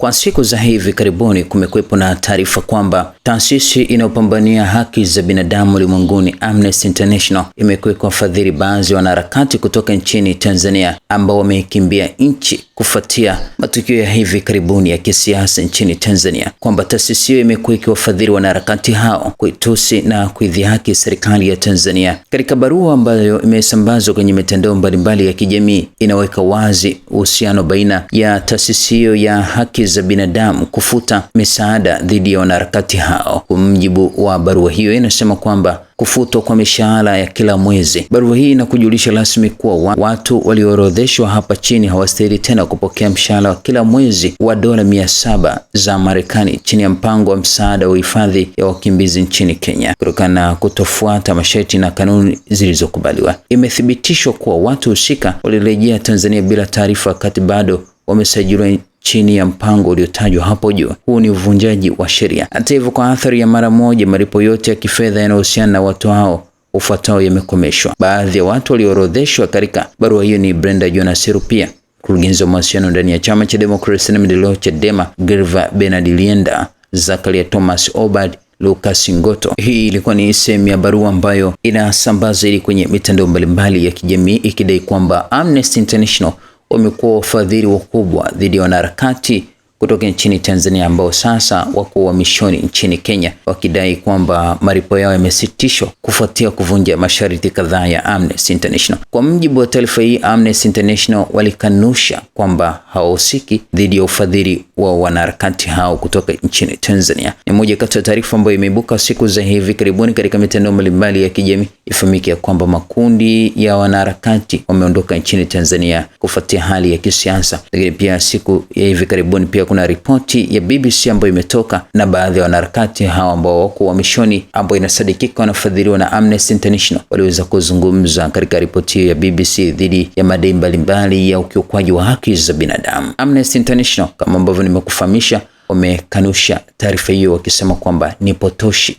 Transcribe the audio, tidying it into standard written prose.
Kwa siku za hivi karibuni kumekuwepo na taarifa kwamba taasisi inayopambania haki za binadamu ulimwenguni Amnesty International imekuwa kuwafadhili baadhi ya wanaharakati kutoka nchini Tanzania ambao wamekimbia nchi kufuatia matukio ya hivi karibuni ya kisiasa nchini Tanzania, kwamba taasisi hiyo imekuwa ikiwafadhili wanaharakati hao kuitusi na kuidhihaki serikali ya Tanzania. Katika barua ambayo imesambazwa kwenye mitandao mbalimbali ya kijamii, inaweka wazi uhusiano baina ya taasisi hiyo ya haki za binadamu kufuta misaada dhidi ya wanaharakati hao. Kwa mujibu wa barua hiyo, inasema kwamba kufutwa kwa mishahara ya kila mwezi. Barua hii inakujulisha rasmi kuwa watu walioorodheshwa hapa chini hawastahili tena kupokea mshahara wa kila mwezi wa dola 700 za Marekani chini ya mpango wa msaada wa hifadhi ya wakimbizi nchini Kenya, kutokana na kutofuata masharti na kanuni zilizokubaliwa. Imethibitishwa kuwa watu husika walirejea Tanzania bila taarifa wakati bado wamesajiliwa chini ya mpango uliotajwa hapo juu. Huu ni uvunjaji wa sheria. Hata hivyo, kwa athari ya mara moja, malipo yote ya kifedha yanayohusiana na watu hao ufuatao yamekomeshwa. Baadhi ya watu walioorodheshwa katika barua hiyo ni Brenda Jonas Rupia, mkurugenzi wa mawasiliano ndani ya Chama cha Demokrasia na Maendeleo Chadema, Gerva Bernard Lienda, Zakaria Thomas Obad, Lucas Ngoto. Hii ilikuwa ni sehemu ya barua ambayo inasambazwa ili kwenye mitandao mbalimbali ya kijamii ikidai kwamba Amnesty International wamekuwa wafadhili wakubwa dhidi ya wanaharakati kutoka nchini Tanzania ambao sasa wako uhamishoni nchini Kenya, wakidai kwamba malipo yao yamesitishwa kufuatia kuvunja masharti kadhaa ya Amnesty International. Kwa mujibu wa taarifa hii, Amnesty International walikanusha kwamba hawahusiki dhidi ya ufadhili wa wanaharakati hao kutoka nchini Tanzania. Ni moja kati ya taarifa ambayo imeibuka siku za hivi karibuni katika mitandao mbalimbali ya kijamii. Ifahamike kwamba makundi ya wanaharakati wameondoka nchini Tanzania kufuatia hali ya kisiasa. Lakini pia siku ya hivi karibuni pia kuna ripoti ya BBC ambayo imetoka na baadhi ya wanaharakati hao ambao wako uhamishoni ambao inasadikika wanafadhiliwa na Amnesty International waliweza kuzungumza katika ripoti ya BBC dhidi ya madai mbalimbali ya ukiukwaji wa haki za binadamu. Amnesty International, kama ambavyo nimekufahamisha, wamekanusha taarifa hiyo wakisema kwamba ni potoshi.